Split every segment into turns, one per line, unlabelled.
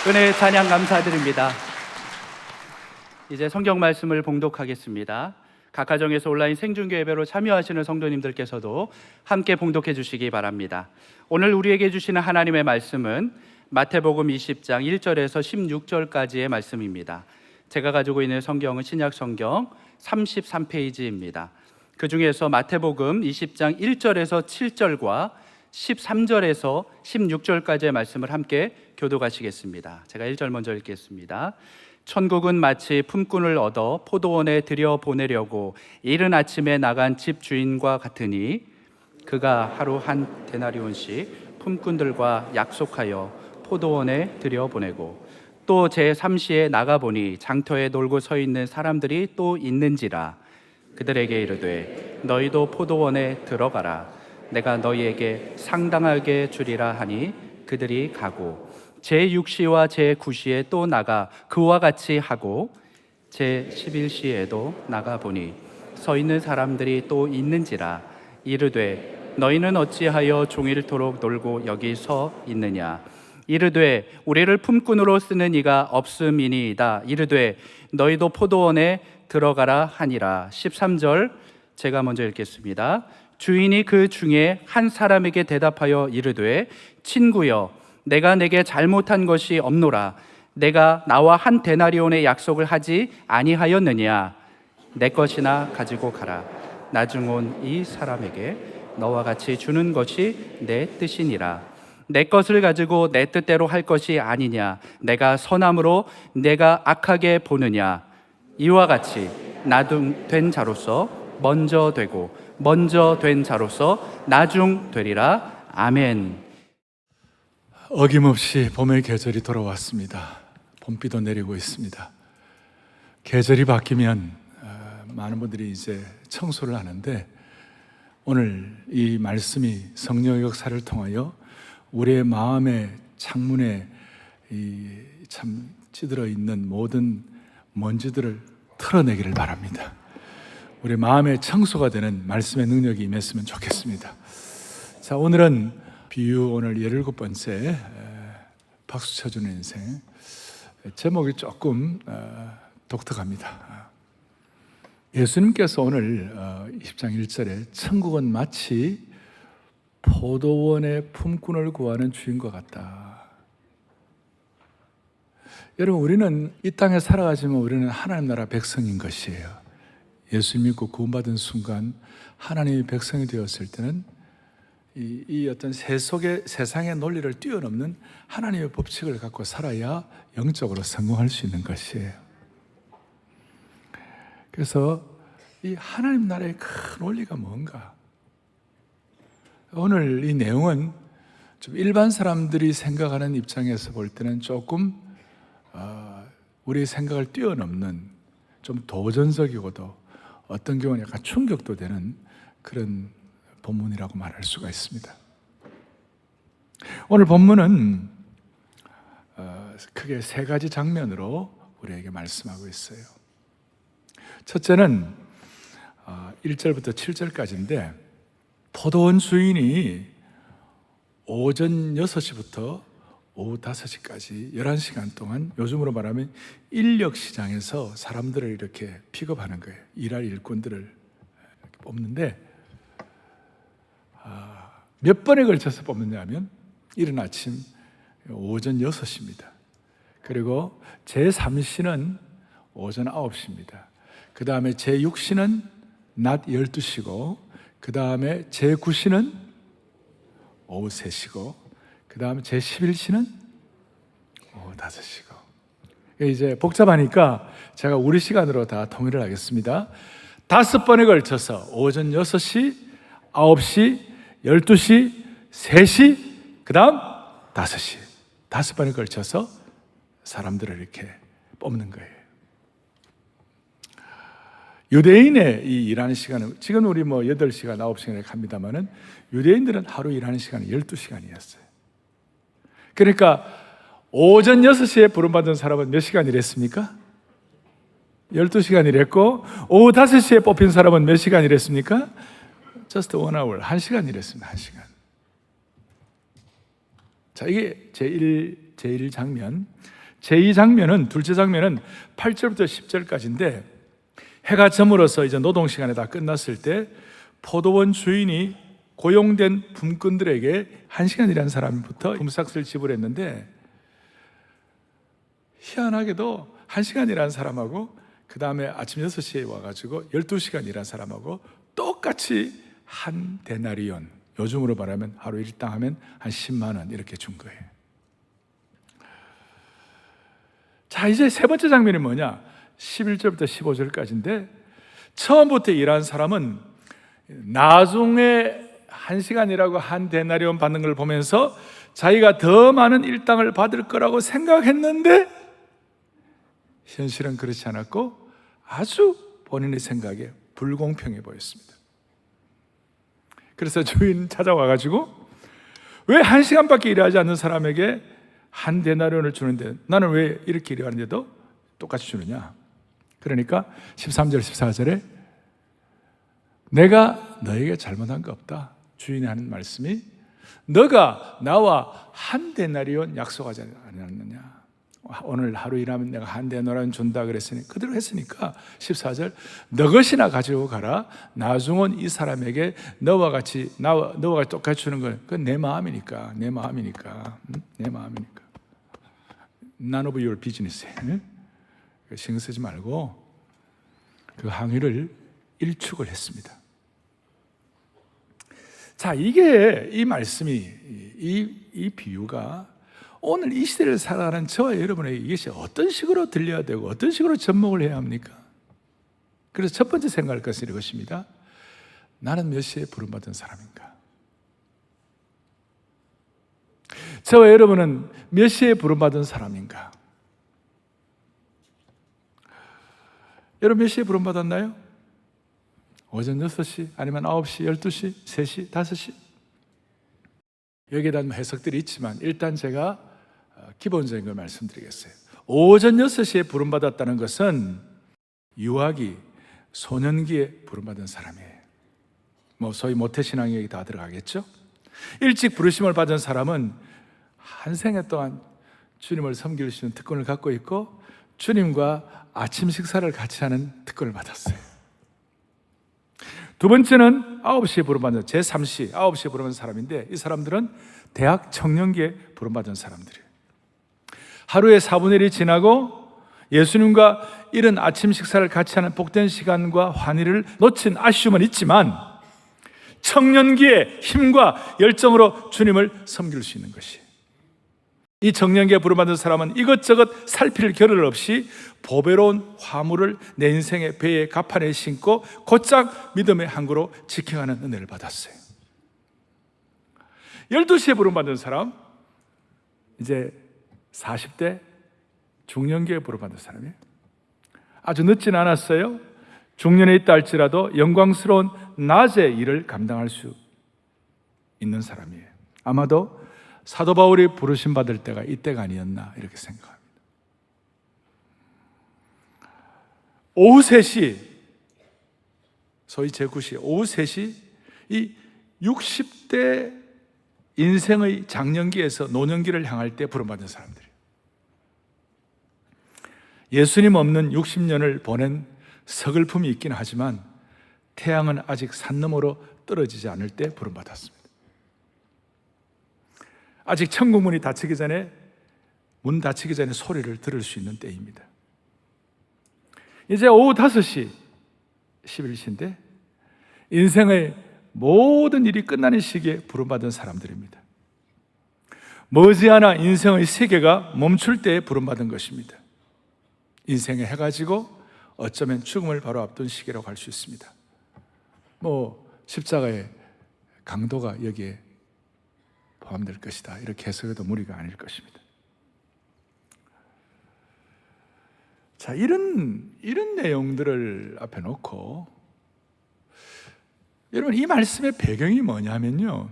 은혜 찬양 감사드립니다. 이제 성경 말씀을 봉독하겠습니다. 각 가정에서 온라인 생중계 예배로 참여하시는 성도님들께서도 함께 봉독해 주시기 바랍니다. 오늘 우리에게 주시는 하나님의 말씀은 마태복음 20장 1절에서 16절까지의 말씀입니다. 제가 가지고 있는 성경은 신약 성경 33페이지입니다. 그 중에서 마태복음 20장 1절에서 7절과 13절에서 16절까지의 말씀을 함께 교독하시겠습니다. 제가 1절 먼저 읽겠습니다. 천국은 마치 품꾼을 얻어 포도원에 들여보내려고 이른 아침에 나간 집 주인과 같으니 그가 하루 한 데나리온씩 품꾼들과 약속하여 포도원에 들여보내고 또 제3시에 나가보니 장터에 놀고 서 있는 사람들이 또 있는지라 그들에게 이르되 너희도 포도원에 들어가라 내가 너희에게 상당하게 주리라 하니 그들이 가고 제6시와 제9시에 또 나가 그와 같이 하고 제11시에도 나가보니 서 있는 사람들이 또 있는지라 이르되 너희는 어찌하여 종일토록 놀고 여기 서 있느냐 이르되 우리를 품꾼으로 쓰는 이가 없음이니이다 이르되 너희도 포도원에 들어가라 하니라. 13절 제가 먼저 읽겠습니다. 주인이 그 중에 한 사람에게 대답하여 이르되 친구여 내가 내게 잘못한 것이 없노라 내가 나와 한 데나리온의 약속을 하지 아니하였느냐 내 것이나 가지고 가라 나중 온 이 사람에게 너와 같이 주는 것이 내 뜻이니라 내 것을 가지고 내 뜻대로 할 것이 아니냐 내가 선함으로 내가 악하게 보느냐 이와 같이 나중 된 자로서 먼저 되고 먼저 된 자로서 나중 되리라. 아멘.
어김없이 봄의 계절이 돌아왔습니다. 봄비도 내리고 있습니다. 계절이 바뀌면 많은 분들이 이제 청소를 하는데 오늘 이 말씀이 성령의 역사를 통하여 우리의 마음의 창문에 참 찌들어 있는 모든 먼지들을 털어내기를 바랍니다. 우리 마음의 청소가 되는 말씀의 능력이 임했으면 좋겠습니다. 자, 오늘은 비유 오늘 17번째 박수 쳐주는 인생. 제목이 조금 독특합니다. 예수님께서 오늘 20장 1절에 천국은 마치 포도원의 품꾼을 구하는 주인과 같다. 여러분, 우리는 이 땅에 살아가지만 우리는 하나님 나라 백성인 것이에요. 예수 믿고 구원받은 순간 하나님의 백성이 되었을 때는 이 어떤 세상의 논리를 뛰어넘는 하나님의 법칙을 갖고 살아야 영적으로 성공할 수 있는 것이에요. 그래서 이 하나님 나라의 큰 원리가 뭔가? 오늘 이 내용은 좀 일반 사람들이 생각하는 입장에서 볼 때는 조금 우리의 생각을 뛰어넘는 좀 도전적이고도 어떤 경우는 약간 충격도 되는 그런 본문이라고 말할 수가 있습니다. 오늘 본문은 크게 세 가지 장면으로 우리에게 말씀하고 있어요. 첫째는 1절부터 7절까지인데 포도원 주인이 오전 6시부터 오후 5시까지 11시간 동안 요즘으로 말하면 인력시장에서 사람들을 이렇게 픽업하는 거예요. 일할 일꾼들을 뽑는데 몇 번에 걸쳐서 뽑느냐 하면 이른 아침 오전 6시입니다. 그리고 제3시는 오전 9시입니다. 그 다음에 제6시는 낮 12시고 그 다음에 제9시는 오후 3시고 그 다음에 제11시는 오후 5시고 이제 복잡하니까 제가 우리 시간으로 다 통일을 하겠습니다. 5번에 걸쳐서 오전 6시, 9시, 12시, 3시, 그 다음 5시 5번에 걸쳐서 사람들을 이렇게 뽑는 거예요. 유대인의 이 일하는 시간은 지금 우리 8시간, 9시간 이렇게 합니다만은 유대인들은 하루 일하는 시간이 12시간이었어요. 그러니까 오전 6시에 부름받은 사람은 몇 시간 일했습니까? 12시간 일했고 오후 5시에 뽑힌 사람은 몇 시간 일했습니까? Just 1 hour, 1시간 일했습니다. 1시간. 자, 이게 제1장면. 제2장면은, 둘째 장면은 8절부터 10절까지인데, 해가 저물어서 이제 노동시간이 다 끝났을 때 포도원 주인이 고용된 품꾼들에게 1시간 일한 사람부터 품삯을 지불했는데, 희한하게도 1시간 일한 사람하고 그 다음에 아침 6시에 와가지고 12시간 일한 사람하고 똑같이 한 데나리온, 요즘으로 말하면 하루 일당 하면 한 10만 원 이렇게 준 거예요. 자, 이제 세 번째 장면이 뭐냐? 11절부터 15절까지인데, 처음부터 일한 사람은 나중에 1시간이라고 한 데나리온 받는 걸 보면서 자기가 더 많은 일당을 받을 거라고 생각했는데, 현실은 그렇지 않았고 아주 본인의 생각에 불공평해 보였습니다. 그래서 주인 찾아와가지고, 왜 1시간밖에 일하지 않는 사람에게 한 데나리온을 주는데 나는 왜 이렇게 일하는데도 똑같이 주느냐? 그러니까 13절 14절에 내가 너에게 잘못한 거 없다, 주인이 하는 말씀이, 너가 나와 한 데나리온 약속하지 않았느냐? 오늘 하루 일하면 내가 한 데나리온 준다 그랬으니 그대로 했으니까 14절, 너 것이나 가지고 가라. 나중은 이 사람에게 너와 같이 똑같이 주는 건 그건 내 마음이니까. None of your business. 신경 쓰지 말고 그 항의를 일축을 했습니다. 자, 이게 이 말씀이, 이 비유가 오늘 이 시대를 살아가는 저와 여러분에게 이것이 어떤 식으로 들려야 되고 어떤 식으로 접목을 해야 합니까? 그래서 첫 번째 생각할 것은 이것입니다. 나는 몇 시에 부름받은 사람인가? 저와 여러분은 몇 시에 부름받은 사람인가? 여러분 몇 시에 부름받았나요? 오전 6시, 아니면 9시, 12시, 3시, 5시? 여기에 대한 해석들이 있지만 일단 제가 기본적인 걸 말씀드리겠어요. 오전 6시에 부름받았다는 것은 유아기, 소년기에 부름받은 사람이에요. 소위 모태신앙 얘기 다 들어가겠죠? 일찍 부르심을 받은 사람은 한 생애 동안 주님을 섬길 수 있는 특권을 갖고 있고 주님과 아침 식사를 같이 하는 특권을 받았어요. 두 번째는 9시에 부름받은, 제3시 9시에 부름받은 사람인데, 이 사람들은 대학 청년기에 부름받은 사람들이에요. 하루에 4분의 1이 지나고 예수님과 이른 아침 식사를 같이 하는 복된 시간과 환희를 놓친 아쉬움은 있지만 청년기에 힘과 열정으로 주님을 섬길 수 있는 것이, 이 청년기에 부름받은 사람은 이것저것 살필 겨를 없이 보배로운 화물을 내 인생의 배의 갑판에 신고 곧장 믿음의 항구로 지켜가는 은혜를 받았어요. 12시에 부름받은 사람, 이제 40대 중년기에 부름받은 사람이에요. 아주 늦진 않았어요. 중년에 있다 할지라도 영광스러운 낮의 일을 감당할 수 있는 사람이에요. 아마도 사도 바울이 부르심 받을 때가 이때가 아니었나 이렇게 생각합니다. 오후 3시, 소위 제9시, 오후 3시, 이 60대 인생의 장년기에서 노년기를 향할 때 부름받은 사람들이에요. 예수님 없는 60년을 보낸 서글픔이 있긴 하지만 태양은 아직 산 너머로 떨어지지 않을 때 부름받았습니다. 아직 천국문이 닫히기 전에, 문 닫히기 전에 소리를 들을 수 있는 때입니다. 이제 오후 5시 11시인데 인생의 모든 일이 끝나는 시기에 부름받은 사람들입니다. 머지않아 인생의 세계가 멈출 때에 부름받은 것입니다. 인생의 해가 지고 어쩌면 죽음을 바로 앞둔 시기라고 할 수 있습니다. 십자가의 강도가 여기에 포함될 것이다, 이렇게 해석해도 무리가 아닐 것입니다. 자, 이런 내용들을 앞에 놓고 여러분, 이 말씀의 배경이 뭐냐면요,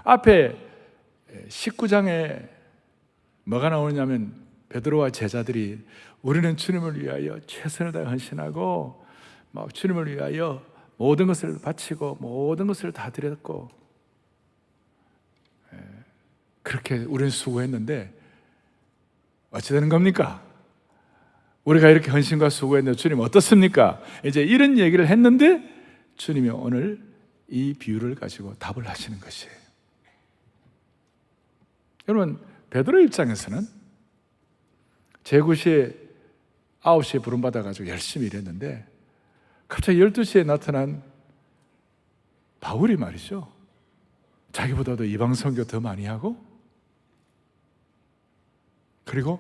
앞에 19장에 뭐가 나오냐면 베드로와 제자들이 우리는 주님을 위하여 최선을 다해 헌신하고 주님을 위하여 모든 것을 바치고 모든 것을 다 드렸고 그렇게 우리는 수고했는데 어찌 되는 겁니까? 우리가 이렇게 헌신과 수고했는데 주님 어떻습니까? 이제 이런 얘기를 했는데 주님이 오늘 이 비유를 가지고 답을 하시는 것이에요. 여러분, 베드로 입장에서는 제9시에 9시에 부름받아가지고 열심히 일했는데 갑자기 12시에 나타난 바울이 말이죠, 자기보다도 이방 선교 더 많이 하고, 그리고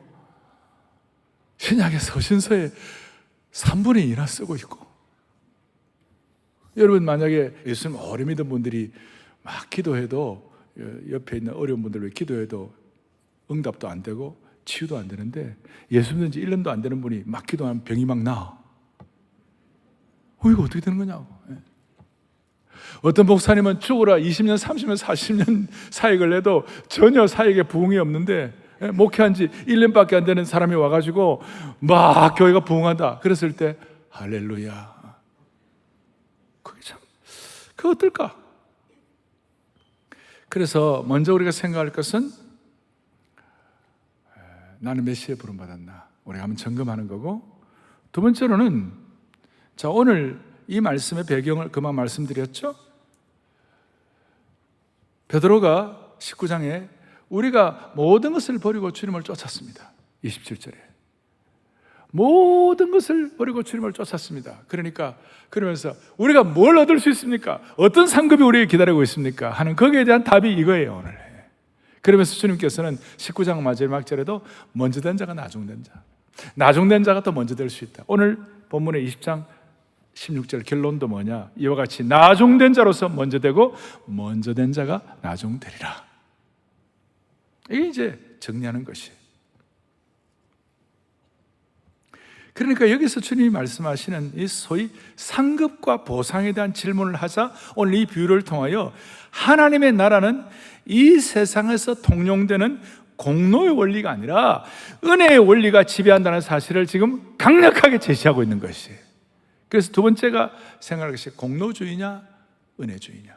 신약의 서신서에 3분의 2나 쓰고 있고. 여러분, 만약에 예수님 오래 믿은 분들이 막 기도해도, 옆에 있는 어려운 분들 왜 기도해도 응답도 안 되고 치유도 안 되는데, 예수 믿은 지 1년도 안 되는 분이 막 기도하면 병이 막 나. 이거 어떻게 되는 거냐고. 어떤 목사님은 죽으라 20년, 30년, 40년 사역을 해도 전혀 사역에 부흥이 없는데, 목회한 지 1년밖에 안 되는 사람이 와가지고 막 교회가 부흥한다 그랬을 때 할렐루야. 그게 참, 그거 어떨까? 그래서 먼저 우리가 생각할 것은 나는 몇 시에 부름받았나, 우리가 한번 점검하는 거고, 두 번째로는, 자, 오늘 이 말씀의 배경을 그만 말씀드렸죠? 베드로가 19장에 우리가 모든 것을 버리고 주님을 쫓았습니다. 27절에 모든 것을 버리고 주님을 쫓았습니다. 그러면서 우리가 뭘 얻을 수 있습니까? 어떤 상급이 우리에게 기다리고 있습니까? 하는 거기에 대한 답이 이거예요, 오늘. 그러면서 주님께서는 19장 마지막 절에도 먼저 된 자가 나중된 자, 나중된 자가 또 먼저 될 수 있다. 오늘 본문의 20장 16절 결론도 뭐냐? 이와 같이 나중된 자로서 먼저 되고 먼저 된 자가 나중되리라. 이게 이제 정리하는 것이에요. 그러니까 여기서 주님이 말씀하시는 이 소위 상급과 보상에 대한 질문을 하자 오늘 이 비유를 통하여 하나님의 나라는 이 세상에서 통용되는 공로의 원리가 아니라 은혜의 원리가 지배한다는 사실을 지금 강력하게 제시하고 있는 것이에요. 그래서 두 번째가 생각할 것이 공로주의냐 은혜주의냐.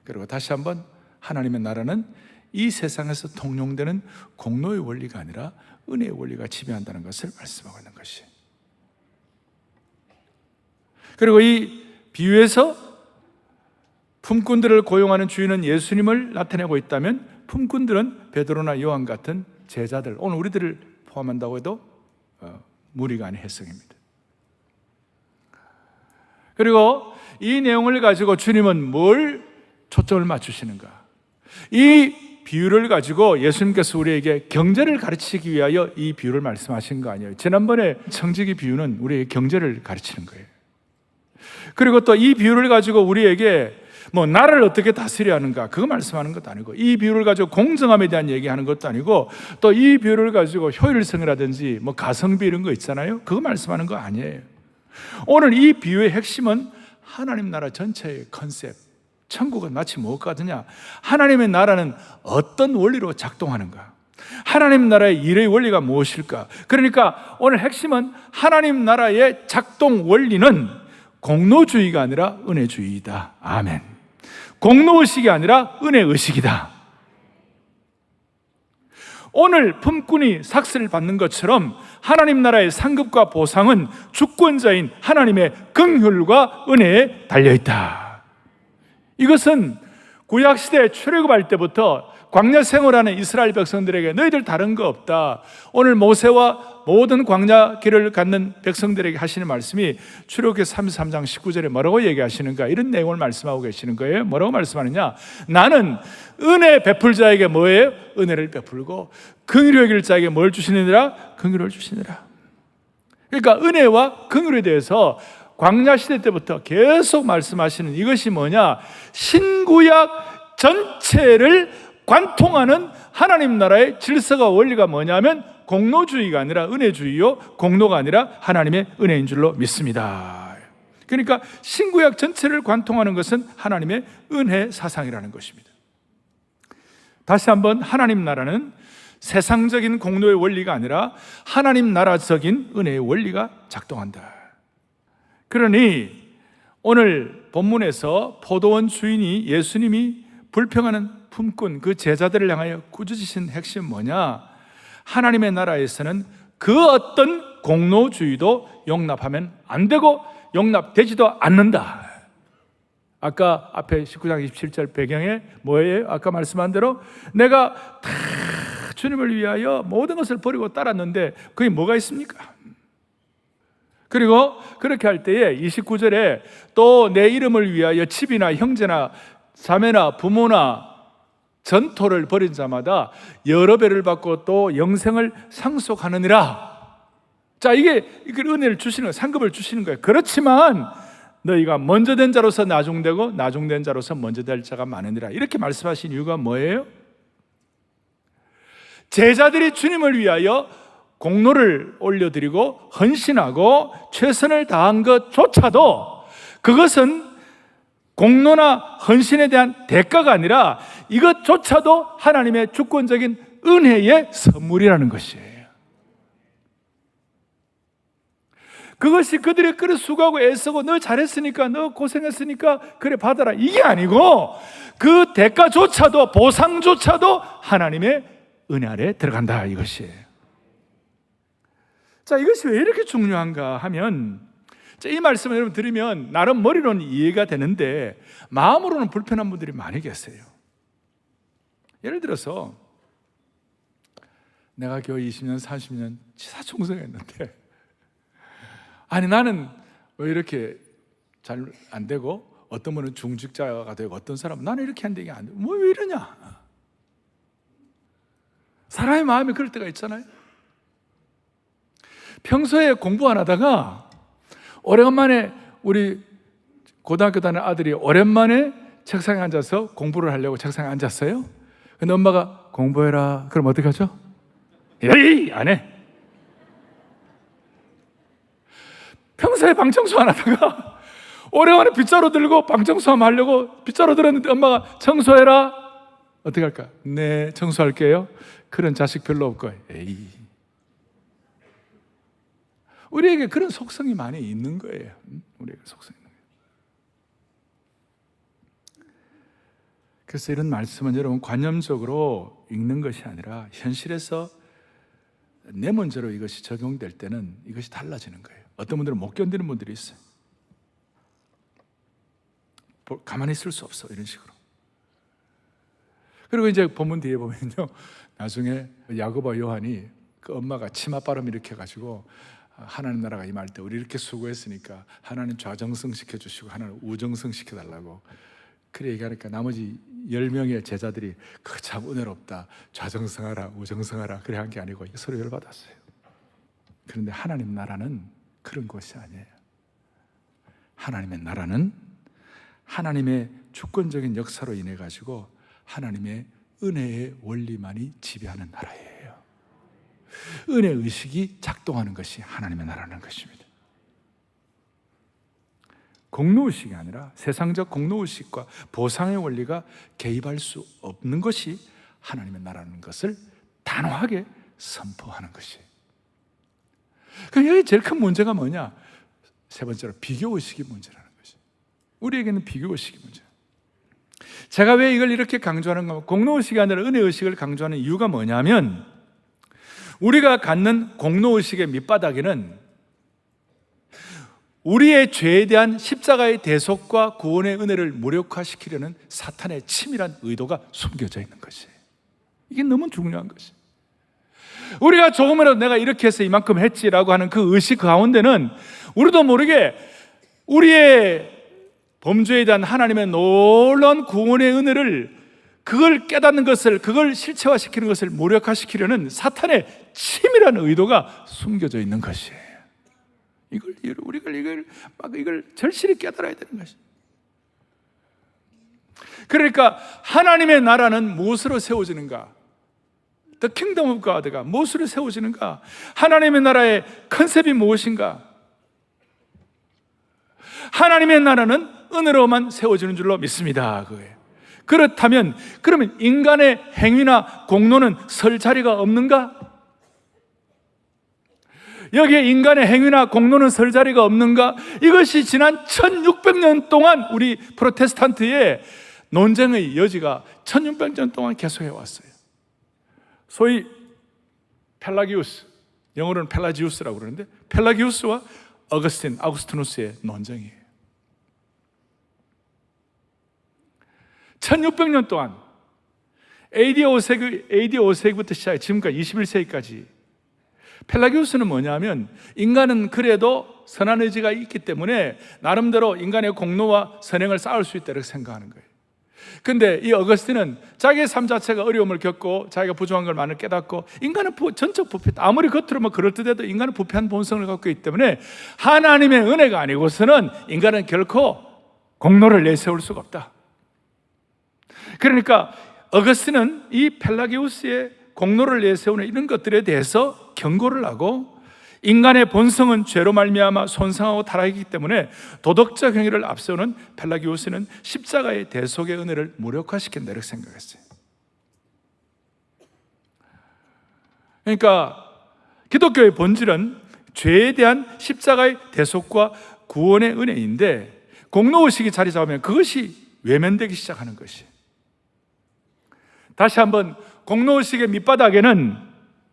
그리고 다시 한번 하나님의 나라는 이 세상에서 통용되는 공로의 원리가 아니라 은혜의 원리가 지배한다는 것을 말씀하고 있는 것이에요. 그리고 이 비유에서 품꾼들을 고용하는 주인은 예수님을 나타내고 있다면 품꾼들은 베드로나 요한 같은 제자들, 오늘 우리들을 포함한다고 해도 무리가 아닌 해석입니다. 그리고 이 내용을 가지고 주님은 뭘 초점을 맞추시는가? 이 비유를 가지고 예수님께서 우리에게 경제를 가르치기 위하여 이 비유를 말씀하신 거 아니에요. 지난번에 청지기 비유는 우리에게 경제를 가르치는 거예요. 그리고 또 이 비유를 가지고 우리에게 나라를 어떻게 다스려야 하는가 그거 말씀하는 것도 아니고, 이 비유를 가지고 공정함에 대한 얘기하는 것도 아니고, 또 이 비유를 가지고 효율성이라든지 가성비 이런 거 있잖아요, 그거 말씀하는 거 아니에요. 오늘 이 비유의 핵심은 하나님 나라 전체의 컨셉, 천국은 마치 무엇과 같으냐, 하나님의 나라는 어떤 원리로 작동하는가, 하나님 나라의 일의 원리가 무엇일까. 그러니까 오늘 핵심은 하나님 나라의 작동 원리는 공로주의가 아니라 은혜주의이다. 아멘. 공로의식이 아니라 은혜의식이다. 오늘 품꾼이 삭스를 받는 것처럼 하나님 나라의 상급과 보상은 주권자인 하나님의 긍휼과 은혜에 달려있다. 이것은 구약시대에 출애굽할 때부터 광야 생활하는 이스라엘 백성들에게 너희들 다른 거 없다, 오늘 모세와 모든 광야 길을 갖는 백성들에게 하시는 말씀이 출애굽기 33장 19절에 뭐라고 얘기하시는가, 이런 내용을 말씀하고 계시는 거예요. 뭐라고 말씀하느냐, 나는 은혜 베풀 자에게 뭐예요? 은혜를 베풀고 긍휼히 여길 자에게 뭘 주시느니라? 긍휼을 주시느라. 그러니까 은혜와 긍휼에 대해서 광야 시대 때부터 계속 말씀하시는 이것이 뭐냐, 신구약 전체를 관통하는 하나님 나라의 질서가 원리가 뭐냐면 공로주의가 아니라 은혜주의요, 공로가 아니라 하나님의 은혜인 줄로 믿습니다. 그러니까 신구약 전체를 관통하는 것은 하나님의 은혜 사상이라는 것입니다. 다시 한번, 하나님 나라는 세상적인 공로의 원리가 아니라 하나님 나라적인 은혜의 원리가 작동한다. 그러니 오늘 본문에서 포도원 주인이 예수님이 불평하는 품꾼 그 제자들을 향하여 꾸짖으신 핵심 뭐냐, 하나님의 나라에서는 그 어떤 공로주의도 용납하면 안 되고 용납되지도 않는다. 아까 앞에 19장 27절 배경에 뭐예요? 아까 말씀한 대로 내가 다 주님을 위하여 모든 것을 버리고 따랐는데 그게 뭐가 있습니까? 그리고 그렇게 할 때에 29절에 또 내 이름을 위하여 집이나 형제나 자매나 부모나 전토를 벌인 자마다 여러 배를 받고 또 영생을 상속하느니라. 자, 이게 은혜를 주시는 거예요. 상급을 주시는 거예요. 그렇지만 너희가 먼저 된 자로서 나중되고 나중된 자로서 먼저 될 자가 많으니라. 이렇게 말씀하신 이유가 뭐예요? 제자들이 주님을 위하여 공로를 올려드리고 헌신하고 최선을 다한 것조차도 그것은 공로나 헌신에 대한 대가가 아니라 이것조차도 하나님의 주권적인 은혜의 선물이라는 것이에요. 그것이 그들이 그래 수고하고 애쓰고 너 잘했으니까 너 고생했으니까 그래 받아라 이게 아니고 그 대가조차도 보상조차도 하나님의 은혜 아래 들어간다 이것이에요. 자, 이것이 왜 이렇게 중요한가 하면 이 말씀을 여러분 들으면 나름 머리로는 이해가 되는데 마음으로는 불편한 분들이 많이 계세요. 예를 들어서 내가 교회 20년 30년 지사 총성했는데 아니 나는 왜 이렇게 잘 안 되고 어떤 분은 중직자가 되고 어떤 사람은 나는 이렇게 안 되게 안 돼. 뭐 왜 이러냐? 사람의 마음이 그럴 때가 있잖아요. 평소에 공부 안 하다가 오래간만에 우리 고등학교 다니는 아들이 오랜만에 책상에 앉아서 공부를 하려고 책상에 앉았어요. 근데 엄마가 공부해라. 그럼 어떻게 하죠? 에이, 안 해. 평소에 방청소 안 하다가 오래간만에 빗자루 들고 방청소 한번 하려고 빗자루 들었는데 엄마가 청소해라. 어떻게 할까? 네, 청소할게요. 그런 자식 별로 없고. 에이. 우리에게 그런 속성이 많이 있는 거예요. 우리에게 속성이 있는 거예요. 그래서 이런 말씀은 여러분 관념적으로 읽는 것이 아니라 현실에서 내면적으로 이것이 적용될 때는 이것이 달라지는 거예요. 어떤 분들은 못 견디는 분들이 있어요. 가만히 있을 수 없어 이런 식으로. 그리고 이제 본문 뒤에 보면요, 나중에 야고보와 요한이 그 엄마가 치맛바람 일으켜가지고 하나님 나라가 임할 때 우리 이렇게 수고했으니까 하나님 좌정성 시켜주시고 하나님 우정성 시켜달라고 그래 얘기하니까 나머지 10명의 제자들이 그 참 은혜롭다, 좌정성하라 우정성하라 그래 한 게 아니고 서로 열받았어요. 그런데 하나님 나라는 그런 것이 아니에요. 하나님의 나라는 하나님의 주권적인 역사로 인해 가지고 하나님의 은혜의 원리만이 지배하는 나라예요. 은혜 의식이 작동하는 것이 하나님의 나라는 것입니다. 공로의식이 아니라 세상적 공로의식과 보상의 원리가 개입할 수 없는 것이 하나님의 나라는 것을 단호하게 선포하는 것이에요. 그럼 여기 제일 큰 문제가 뭐냐? 세 번째로 비교의식이 문제라는 것이에요. 우리에게는 비교의식이 문제예요. 제가 왜 이걸 이렇게 강조하는가? 공로의식이 아니라 은혜의식을 강조하는 이유가 뭐냐면 우리가 갖는 공로의식의 밑바닥에는 우리의 죄에 대한 십자가의 대속과 구원의 은혜를 무력화시키려는 사탄의 치밀한 의도가 숨겨져 있는 것이에요. 이게 너무 중요한 것이에요. 우리가 조금이라도 내가 이렇게 해서 이만큼 했지라고 하는 그 의식 가운데는 우리도 모르게 우리의 범죄에 대한 하나님의 놀라운 구원의 은혜를 그걸 깨닫는 것을, 그걸 실체화시키는 것을 무력화시키려는 사탄의 치밀한 의도가 숨겨져 있는 것이에요. 이걸 절실히 깨달아야 되는 것이에요. 그러니까 하나님의 나라는 무엇으로 세워지는가? The Kingdom of God가 무엇으로 세워지는가? 하나님의 나라의 컨셉이 무엇인가? 하나님의 나라는 은혜로만 세워지는 줄로 믿습니다. 그거예요. 그렇다면 그러면 인간의 행위나 공로는 설 자리가 없는가? 여기에 인간의 행위나 공로는 설 자리가 없는가? 이것이 지난 1600년 동안 우리 프로테스탄트의 논쟁의 여지가 1600년 동안 계속해 왔어요. 소위 펠라기우스, 영어로는 펠라지우스라고 그러는데 펠라기우스와 어거스틴, 아우구스티누스의 논쟁이에요. 1600년 동안 AD 5세기부터 시작해 지금까지 21세기까지 펠라기우스는 뭐냐면 인간은 그래도 선한 의지가 있기 때문에 나름대로 인간의 공로와 선행을 쌓을 수 있다 이렇게 생각하는 거예요. 근데 이 어거스틴은 자기의 삶 자체가 어려움을 겪고 자기가 부족한 걸 많이 깨닫고 인간은 전적 부패, 아무리 겉으로만 그럴듯해도 인간은 부패한 본성을 갖고 있기 때문에 하나님의 은혜가 아니고서는 인간은 결코 공로를 내세울 수가 없다. 그러니까 어거스틴은 이 펠라기우스의 공로를 내세우는 이런 것들에 대해서 경고를 하고 인간의 본성은 죄로 말미암아 손상하고 타락이기 때문에 도덕적 행위를 앞세우는 펠라기우스는 십자가의 대속의 은혜를 무력화시킨다 이렇게 생각했어요. 그러니까 기독교의 본질은 죄에 대한 십자가의 대속과 구원의 은혜인데 공로의식이 자리 잡으면 그것이 외면되기 시작하는 것이에요. 다시 한번 공로의식의 밑바닥에는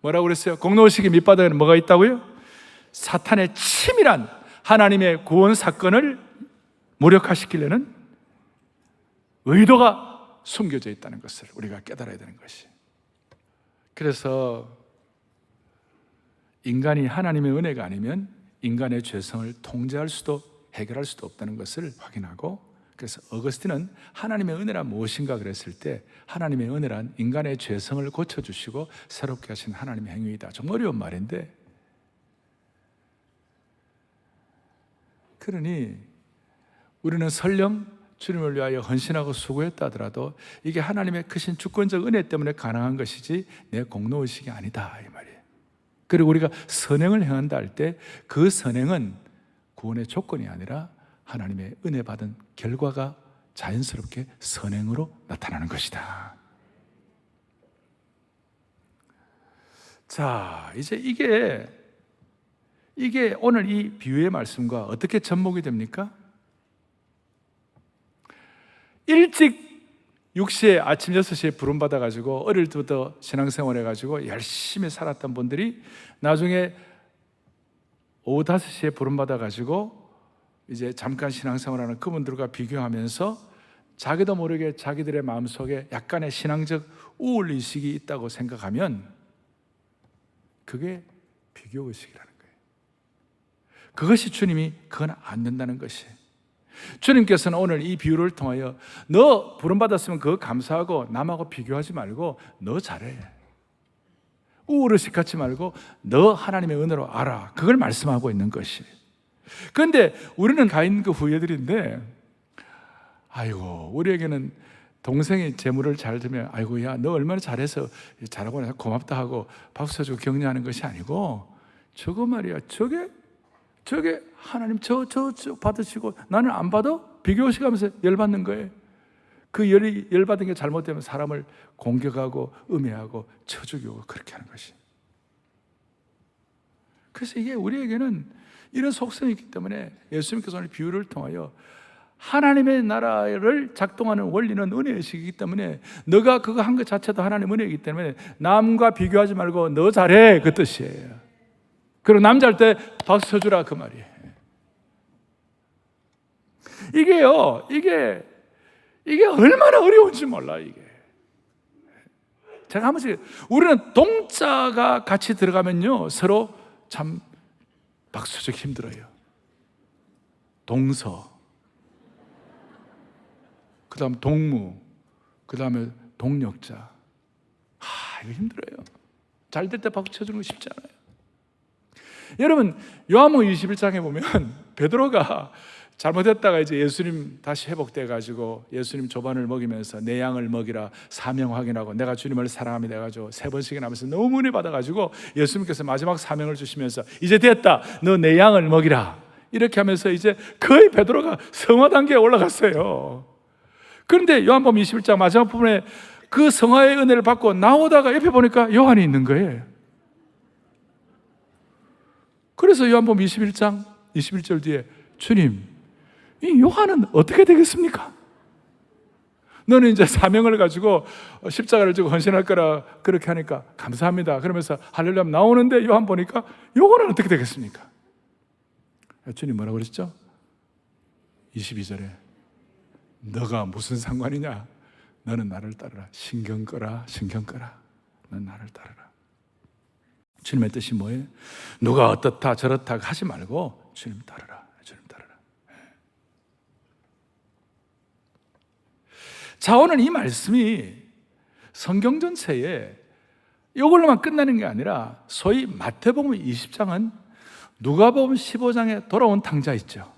뭐라고 그랬어요? 공로의식의 밑바닥에는 뭐가 있다고요? 사탄의 치밀한 하나님의 구원 사건을 무력화시키려는 의도가 숨겨져 있다는 것을 우리가 깨달아야 되는 것이. 그래서 인간이 하나님의 은혜가 아니면 인간의 죄성을 통제할 수도 해결할 수도 없다는 것을 확인하고, 그래서 어거스틴은 하나님의 은혜란 무엇인가 그랬을 때 하나님의 은혜란 인간의 죄성을 고쳐주시고 새롭게 하신 하나님의 행위이다. 좀 어려운 말인데, 그러니 우리는 설령 주님을 위하여 헌신하고 수고했다 하더라도 이게 하나님의 크신 주권적 은혜 때문에 가능한 것이지 내 공로의식이 아니다 이 말이에요. 그리고 우리가 선행을 행한다 할 때 그 선행은 구원의 조건이 아니라 하나님의 은혜 받은 결과가 자연스럽게 선행으로 나타나는 것이다. 자, 이제 이게 오늘 이 비유의 말씀과 어떻게 접목이 됩니까? 일찍 6시에 아침 6시에 부름받아가지고 어릴 때부터 신앙생활 해가지고 열심히 살았던 분들이 나중에 오후 5시에 부름받아가지고 이제 잠깐 신앙생활하는 그분들과 비교하면서 자기도 모르게 자기들의 마음속에 약간의 신앙적 우울의식이 있다고 생각하면 그게 비교의식이라는 거예요. 그것이 주님이 그건 안 된다는 것이에요. 주님께서는 오늘 이 비유를 통하여 너 부름받았으면 그거 감사하고 남하고 비교하지 말고 너 잘해, 우울의식 갖지 말고 너 하나님의 은혜로 알아, 그걸 말씀하고 있는 것이에요. 그런데 우리는 가인 그 후예들인데, 아이고 우리에게는 동생이 재물을 잘 들면 아이고 야 너 얼마나 잘해서 잘하고 나서 고맙다 하고 박수 쳐주고 격려하는 것이 아니고, 저거 말이야 저게 하나님 저 받으시고 나는 안 받아? 비교식 하면서 열받는 거예요. 그 열받은 게 잘못되면 사람을 공격하고 음해하고 쳐 죽이고 그렇게 하는 것이. 그래서 이게 우리에게는 이런 속성이 있기 때문에 예수님께서 오늘 비유를 통하여 하나님의 나라를 작동하는 원리는 은혜의식이기 때문에 너가 그거 한 것 자체도 하나님 은혜이기 때문에 남과 비교하지 말고 너 잘해 그 뜻이에요. 그리고 남 잘 때 박수 쳐주라 그 말이에요. 이게 얼마나 어려운지 몰라. 이게 제가 한 번씩, 우리는 동자가 같이 들어가면요 서로 참 박수 쳐주기 힘들어요. 동서, 그 다음 동무, 그 다음에 동력자. 이거 힘들어요. 잘 될 때 박수 쳐주는 거 쉽지 않아요. 여러분 요한복음 21장에 보면 베드로가 잘못했다가 이제 예수님 다시 회복돼 가지고 예수님 조반을 먹이면서 내 양을 먹이라 사명 확인하고 내가 주님을 사랑합니다 해가지고 3번씩이나 하면서 너무 은혜 받아가지고 예수님께서 마지막 사명을 주시면서 이제 됐다, 너 내 양을 먹이라 이렇게 하면서 이제 거의 베드로가 성화 단계에 올라갔어요. 그런데 요한복음 21장 마지막 부분에 그 성화의 은혜를 받고 나오다가 옆에 보니까 요한이 있는 거예요. 그래서 요한복음 21장 21절 뒤에 주님, 이 요한은 어떻게 되겠습니까? 너는 이제 사명을 가지고 십자가를 지고 헌신할 거라 그렇게 하니까 감사합니다. 그러면서 할렐루야 나오는데 요한 보니까 요거는 어떻게 되겠습니까? 주님 뭐라고 그랬죠? 22절에 너가 무슨 상관이냐? 너는 나를 따르라. 신경 꺼라. 넌 나를 따르라. 주님의 뜻이 뭐예요? 누가 어떻다 저렇다 하지 말고 주님 따르라. 주님 따르라. 자, 오늘 이 말씀이 성경 전체에 이걸로만 끝나는 게 아니라 소위 마태복음 20장은 누가복음 15장에 돌아온 탕자 있죠.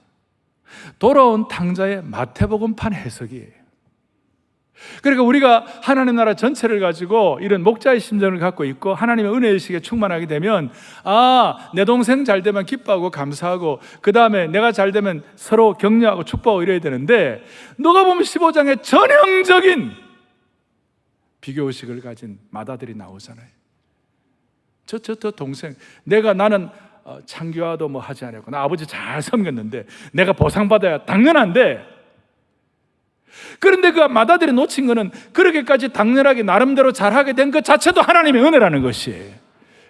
돌아온 탕자의 마태복음판 해석이에요. 그러니까 우리가 하나님 나라 전체를 가지고 이런 목자의 심정을 갖고 있고 하나님의 은혜의식에 충만하게 되면 내 동생 잘 되면 기뻐하고 감사하고 그 다음에 내가 잘 되면 서로 격려하고 축복하고 이래야 되는데 누가복음 15장에 전형적인 비교의식을 가진 마다들이 나오잖아요. 저 동생 나는 창교화도 뭐 하지 않았고 나 아버지 잘 섬겼는데 내가 보상받아야 당연한데, 그런데 그 마다들이 놓친 거는 그렇게까지 당연하게 나름대로 잘하게 된 것 자체도 하나님의 은혜라는 것이에요.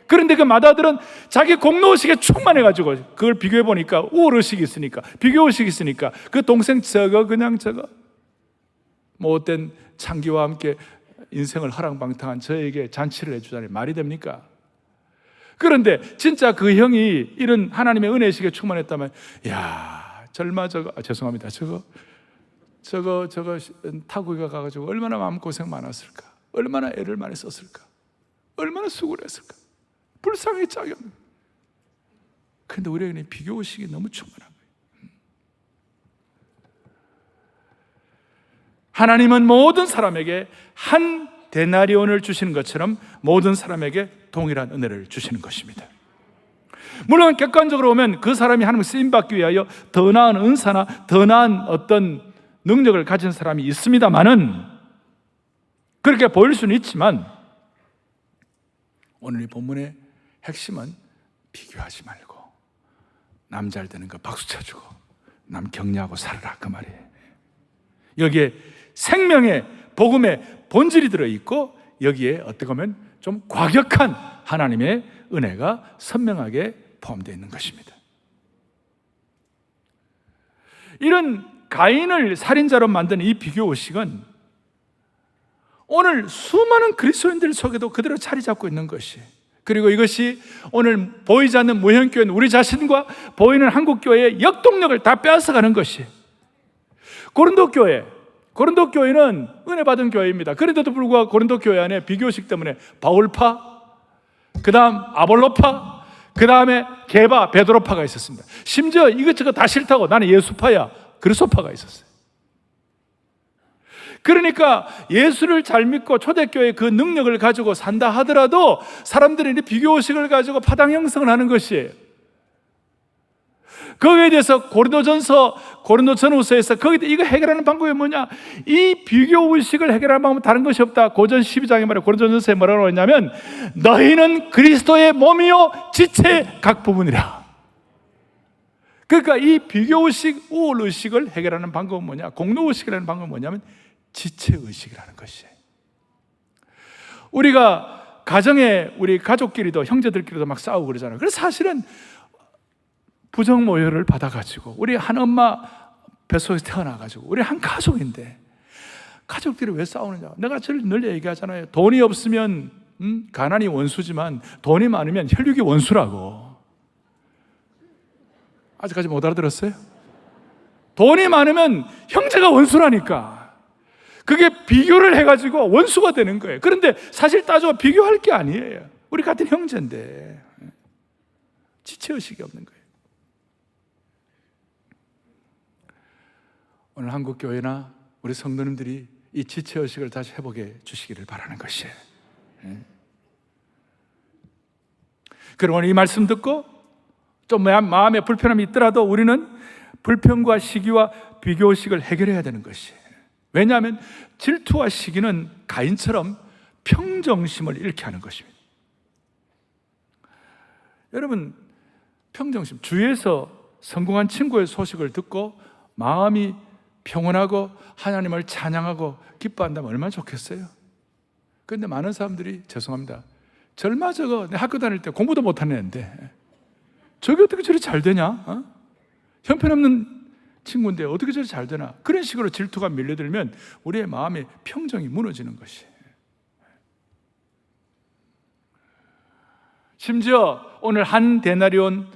그런데 그 마다들은 자기 공로의식에 충만해가지고 그걸 비교해 보니까 우월의식이 있으니까 비교의식이 있으니까 그 동생 그냥 못된 창기와 함께 인생을 허랑방탕한 저에게 잔치를 해주자니 말이 됩니까? 그런데 진짜 그 형이 이런 하나님의 은혜의식에 충만했다면 절마 죄송합니다. 저거 타구가 가가지고 얼마나 마음고생 많았을까? 얼마나 애를 많이 썼을까? 얼마나 수고를 했을까? 불쌍히 짝이 없는. 그런데 우리에게는 비교의식이 너무 충만한 거예요. 하나님은 모든 사람에게 한 데나리온을 주시는 것처럼 모든 사람에게 동일한 은혜를 주시는 것입니다. 물론 객관적으로 보면 그 사람이 하나님 쓰임받기 위하여 더 나은 은사나 더 나은 어떤 능력을 가진 사람이 있습니다만은, 그렇게 보일 수는 있지만 오늘 이 본문의 핵심은 비교하지 말고 남 잘 되는 거 박수 쳐주고 남 격려하고 살아라, 그 말이에요. 여기에 생명의 복음의 본질이 들어있고 여기에 어떻게 보면 좀 과격한 하나님의 은혜가 선명하게 포함되어 있는 것입니다. 이런 가인을 살인자로 만든 이 비교의식은 오늘 수많은 그리스도인들 속에도 그대로 자리 잡고 있는 것이, 그리고 이것이 오늘 보이지 않는 무형교회는 우리 자신과 보이는 한국교회의 역동력을 다 빼앗아가는 것이, 고린도 교회는 은혜 받은 교회입니다. 그런데도 불구하고 고린도 교회 안에 비교의식 때문에 바울파, 그 다음 아볼로파, 그 다음에 게바, 베드로파가 있었습니다. 심지어 이것저것 다 싫다고 나는 예수파야, 그리스도파가 있었어요. 그러니까 예수를 잘 믿고 초대교회의 그 능력을 가지고 산다 하더라도 사람들이 비교의식을 가지고 파당 형성을 하는 것이에요. 거기에 대해서 고린도전후서에서 거기에 이거 해결하는 방법이 뭐냐? 이 비교의식을 해결하는 방법은 다른 것이 없다. 고전 12장에 말해 고린도전서에 뭐라고 했냐면 너희는 그리스도의 몸이요 지체의 각 부분이라. 그러니까 이 비교의식, 우월의식을 해결하는 방법은 뭐냐? 공로의식이라는 방법은 뭐냐면 지체의식이라는 것이에요. 우리가 가정에 우리 가족끼리도 형제들끼리도 막 싸우고 그러잖아요. 그래서 사실은 부정모혈을 받아가지고 우리 한 엄마 뱃속에서 태어나가지고 우리 한 가족인데 가족들이 왜 싸우느냐? 내가 늘 얘기하잖아요. 돈이 없으면 가난이 원수지만 돈이 많으면 혈육이 원수라고. 아직까지 못 알아들었어요? 돈이 많으면 형제가 원수라니까. 그게 비교를 해가지고 원수가 되는 거예요. 그런데 사실 따져봐 비교할 게 아니에요. 우리 같은 형제인데 지체의식이 없는 거예요. 오늘 한국교회나 우리 성도님들이 이 지체의식을 다시 회복해 주시기를 바라는 것이에요. 그리고 오늘 이 말씀 듣고 좀 마음에 불편함이 있더라도 우리는 불평과 시기와 비교의식을 해결해야 되는 것이에요. 왜냐하면 질투와 시기는 가인처럼 평정심을 잃게 하는 것입니다. 여러분, 평정심, 주위에서 성공한 친구의 소식을 듣고 마음이 평온하고 하나님을 찬양하고 기뻐한다면 얼마나 좋겠어요? 그런데 많은 사람들이, 죄송합니다, 절마 저거 내 학교 다닐 때 공부도 못하는 애인데 저게 어떻게 저리 잘 되냐? 형편없는 친구인데 어떻게 저리 잘 되나? 그런 식으로 질투가 밀려들면 우리의 마음의 평정이 무너지는 것이. 심지어 오늘 한 데나리온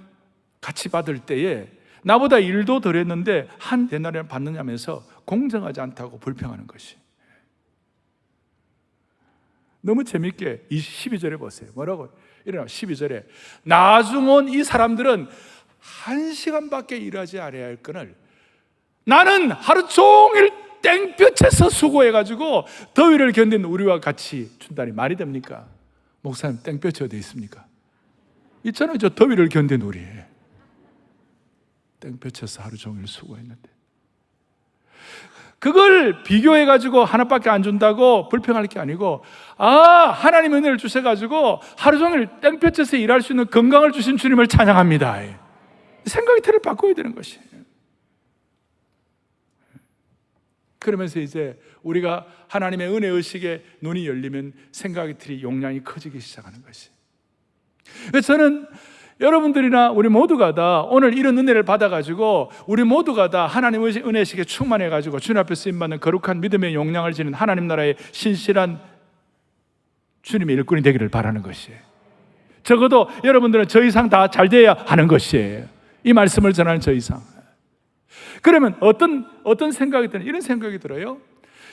같이 받을 때에 나보다 일도 덜 했는데 한 데나리온 받느냐면서 공정하지 않다고 불평하는 것이. 너무 재밌게 12절에 보세요. 뭐라고? 이래요. 12절에 나중 온 이 사람들은 1시간밖에 일하지 않아야 할 거를 나는 하루 종일 땡볕에서 수고해가지고 더위를 견딘 우리와 같이 준다니 말이 됩니까? 목사님, 땡볕이 어디 있습니까? 있잖아요. 저 더위를 견딘 우리. 땡볕에서 하루 종일 수고했는데 그걸 비교해가지고 하나밖에 안 준다고 불평할 게 아니고, 하나님 은혜를 주셔가지고 하루 종일 땡볕에서 일할 수 있는 건강을 주신 주님을 찬양합니다. 생각의 틀을 바꿔야 되는 것이. 그러면서 이제 우리가 하나님의 은혜 의식에 눈이 열리면 생각의 틀이 용량이 커지기 시작하는 것이. 그래서 저는 여러분들이나 우리 모두가 다 오늘 이런 은혜를 받아가지고 우리 모두가 다 하나님의 은혜식에 충만해가지고 주님 앞에 쓰임받는 거룩한 믿음의 용량을 지닌 하나님 나라의 신실한 주님의 일꾼이 되기를 바라는 것이에요. 적어도 여러분들은 저 이상 다 잘 돼야 하는 것이에요. 이 말씀을 전하는 저 이상. 그러면 어떤 생각이 드는, 이런 생각이 들어요.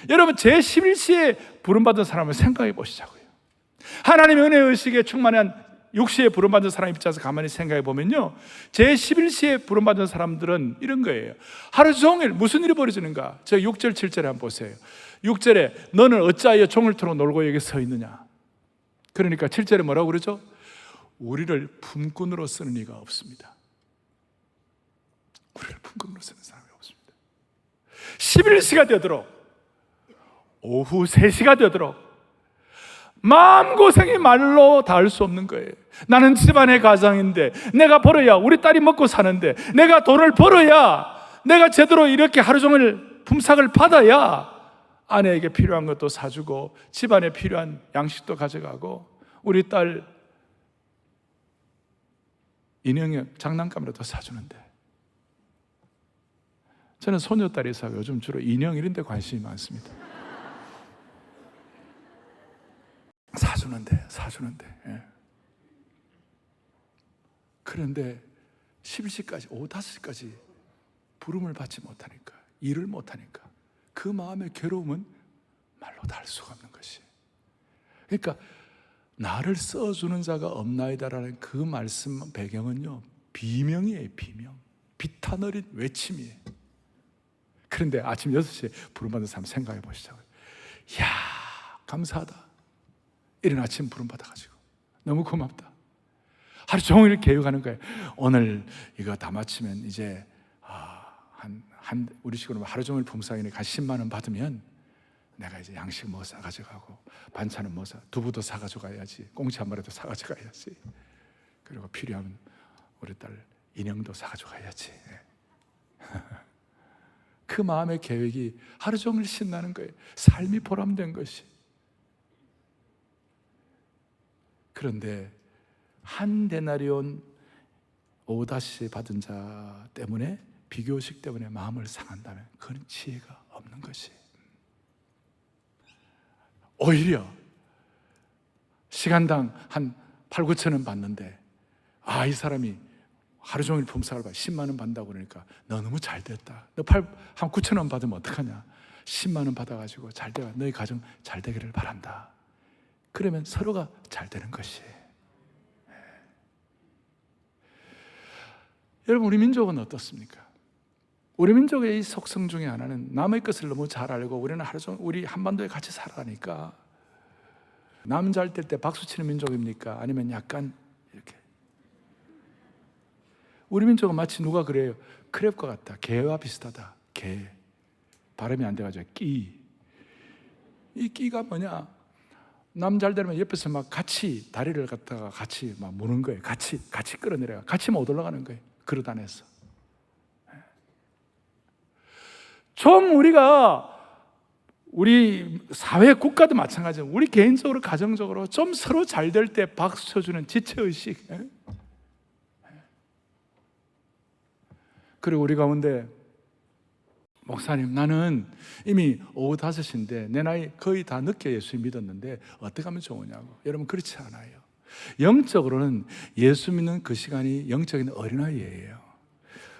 여러분, 제11시에 부름받은 사람을 생각해 보시자고요. 하나님의 은혜 의식에 충만한 육시에 부름받은 사람 입장에서 가만히 생각해 보면요, 제11시에 부름받은 사람들은 이런 거예요. 하루 종일 무슨 일이 벌어지는가? 저 6절 7절에 한번 보세요. 6절에 너는 어찌하여 종일토록 놀고 여기 서 있느냐? 그러니까 7절에 뭐라고 그러죠? 우리를 품꾼으로 쓰는 이가 없습니다. 우리를 품꾼으로 쓰는 사람이 없습니다. 11시가 되도록, 오후 3시가 되도록 마음고생이 말로 닿을 수 없는 거예요. 나는 집안의 가장인데, 내가 벌어야 우리 딸이 먹고 사는데, 내가 돈을 벌어야 내가 제대로 이렇게 하루 종일 품삯을 받아야 아내에게 필요한 것도 사주고 집안에 필요한 양식도 가져가고 우리 딸 인형에 장난감이라도 사주는데, 저는 소녀딸이 사고 요즘 주로 인형 이런 데 관심이 많습니다. 사주는데. 예. 그런데 10시까지, 오후 5시까지 부름을 받지 못하니까, 일을 못하니까 그 마음의 괴로움은 말로 다 할 수가 없는 것이. 그러니까 나를 써주는 자가 없나이다라는 그 말씀 배경은요, 비명이에요. 비명. 비탄 어린 외침이에요. 그런데 아침 6시에 부름받은 사람 생각해 보시자고요. 이야, 감사하다. 이른 아침 부름받아가지고 너무 고맙다. 하루 종일 계획하는 거예요. 오늘 이거 다 마치면 이제 우리 식으로 하루 종일 품삯이니까 한 10만 원 받으면 내가 이제 양식 뭐 사가지고 가고 반찬은 뭐 두부도 사가지고 가야지, 꽁치 한 마리도 사가지고 가야지, 그리고 필요하면 우리 딸 인형도 사가지고 가야지. 그 마음의 계획이 하루 종일 신나는 거예요. 삶이 보람된 것이. 그런데 한 데나리온 오다시 받은 자 때문에, 비교식 때문에 마음을 상한다면 그건 지혜가 없는 것이. 오히려 시간당 한 8, 9천 원 받는데, 이 사람이 하루 종일 품삯을 받아 10만 원 받는다고 그러니까 너 너무 잘 됐다. 너 한 9천 원 받으면 어떡하냐? 10만 원 받아가지고 잘 돼가, 너희 가정 잘 되기를 바란다. 그러면 서로가 잘 되는 것이. 여러분, 우리 민족은 어떻습니까? 우리 민족의 이 속성 중에 하나는 남의 것을 너무 잘 알고, 우리는 하루 종일 우리 한반도에 같이 살아가니까 남 잘 될 때 박수 치는 민족입니까? 아니면 약간 이렇게. 우리 민족은 마치 누가 그래요? 크랩과 같다. 개와 비슷하다. 개. 발음이 안 돼가지고 끼. 이 끼가 뭐냐? 남 잘 되면 옆에서 막 같이 다리를 갖다가 같이 막 무는 거예요. 같이 끌어내려가. 같이 못 올라가는 거예요. 그릇 안에서. 좀 우리 사회 국가도 마찬가지고 우리 개인적으로 가정적으로 좀 서로 잘 될 때 박수 쳐주는 지체의식. 그리고 우리 가운데 목사님, 나는 이미 오후 5시인데 내 나이 거의 다 늦게 예수 믿었는데 어떻게 하면 좋으냐고. 여러분, 그렇지 않아요. 영적으로는 예수 믿는 그 시간이 영적인 어린아이예요.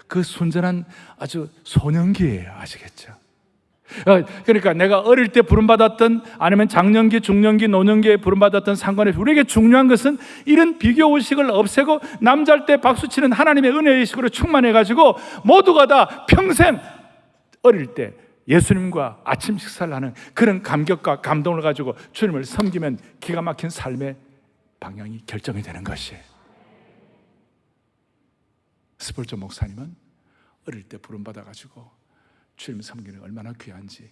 그 순전한 아주 소년기예요. 아시겠죠? 그러니까 내가 어릴 때 부름받았던, 아니면 장년기, 중년기, 노년기에 부름받았던 상관없이 우리에게 중요한 것은 이런 비교의식을 없애고 남잘 때 박수치는 하나님의 은혜의식으로 충만해가지고 모두가 다 평생 어릴 때 예수님과 아침 식사를 하는 그런 감격과 감동을 가지고 주님을 섬기면 기가 막힌 삶의 방향이 결정이 되는 것이에요. 스폴저 목사님은 어릴 때 부름받아가지고 주님 섬기는 얼마나 귀한지,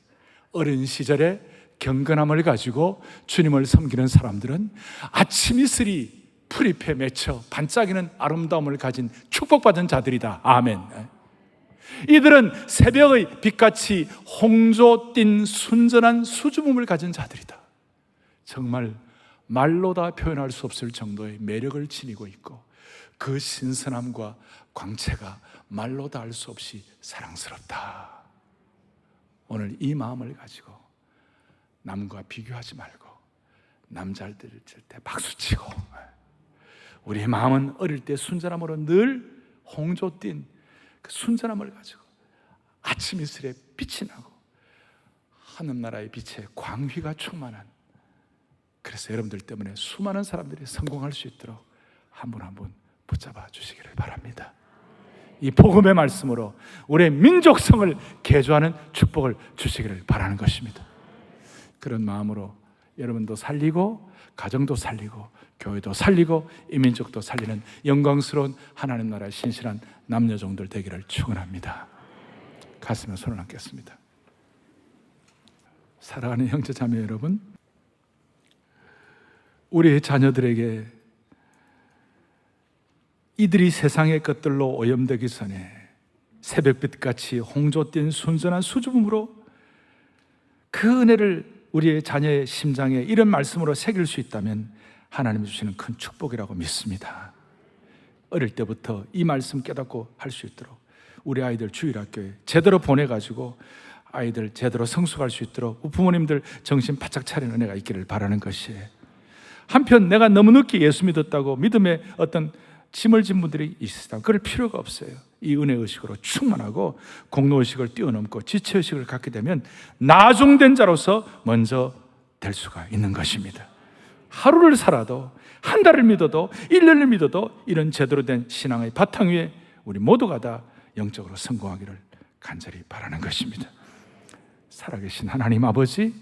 어린 시절에 경건함을 가지고 주님을 섬기는 사람들은 아침 이슬이 풀잎에 맺혀 반짝이는 아름다움을 가진 축복받은 자들이다. 아멘. 이들은 새벽의 빛같이 홍조 띤 순전한 수줍음을 가진 자들이다. 정말 말로 다 표현할 수 없을 정도의 매력을 지니고 있고 그 신선함과 광채가 말로 다 할 수 없이 사랑스럽다. 오늘 이 마음을 가지고 남과 비교하지 말고 남잘들 때 박수치고, 우리의 마음은 어릴 때 순전함으로 늘 홍조 띤 그 순전함을 가지고 아침 이슬에 빛이 나고 하늘나라의 빛에 광휘가 충만한, 그래서 여러분들 때문에 수많은 사람들이 성공할 수 있도록 한 분 한 분 붙잡아 주시기를 바랍니다. 이 복음의 말씀으로 우리의 민족성을 개조하는 축복을 주시기를 바라는 것입니다. 그런 마음으로 여러분도 살리고 가정도 살리고 교회도 살리고 이 민족도 살리는 영광스러운 하나님 나라의 신실한 남녀종들 되기를 축원합니다. 가슴에 손을 얹겠습니다. 사랑하는 형제자매 여러분, 우리의 자녀들에게 이들이 세상의 것들로 오염되기 전에 새벽빛같이 홍조 띤 순전한 수줍음으로 그 은혜를 우리의 자녀의 심장에 이런 말씀으로 새길 수 있다면 하나님이 주시는 큰 축복이라고 믿습니다. 어릴 때부터 이 말씀 깨닫고 할 수 있도록 우리 아이들 주일학교에 제대로 보내가지고 아이들 제대로 성숙할 수 있도록 부모님들 정신 바짝 차리는 은혜가 있기를 바라는 것이에요. 한편 내가 너무 늦게 예수 믿었다고 믿음의 어떤 짐을 진 분들이 있으시다. 그럴 필요가 없어요. 이 은혜의식으로 충만하고 공로의식을 뛰어넘고 지체의식을 갖게 되면 나중된 자로서 먼저 될 수가 있는 것입니다. 하루를 살아도, 한 달을 믿어도, 1년을 믿어도 이런 제대로 된 신앙의 바탕 위에 우리 모두가 다 영적으로 성공하기를 간절히 바라는 것입니다. 살아계신 하나님 아버지,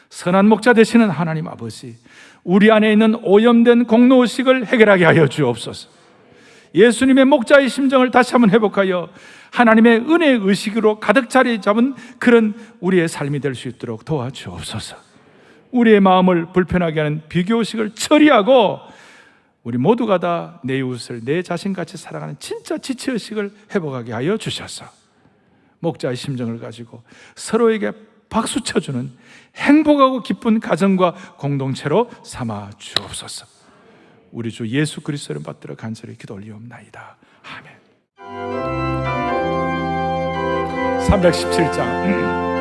선한 목자 되시는 하나님 아버지, 우리 안에 있는 오염된 공로의식을 해결하게 하여 주옵소서. 예수님의 목자의 심정을 다시 한번 회복하여 하나님의 은혜의 의식으로 가득 자리 잡은 그런 우리의 삶이 될 수 있도록 도와주옵소서. 우리의 마음을 불편하게 하는 비교의식을 처리하고 우리 모두가 다 내 이웃을 내 자신같이 살아가는 진짜 지체의식을 회복하게 하여 주셔서 목자의 심정을 가지고 서로에게 박수 쳐주는 행복하고 기쁜 가정과 공동체로 삼아 주옵소서. 우리 주 예수 그리스도를 받들어 간절히 기도 올리옵나이다. 아멘. 317장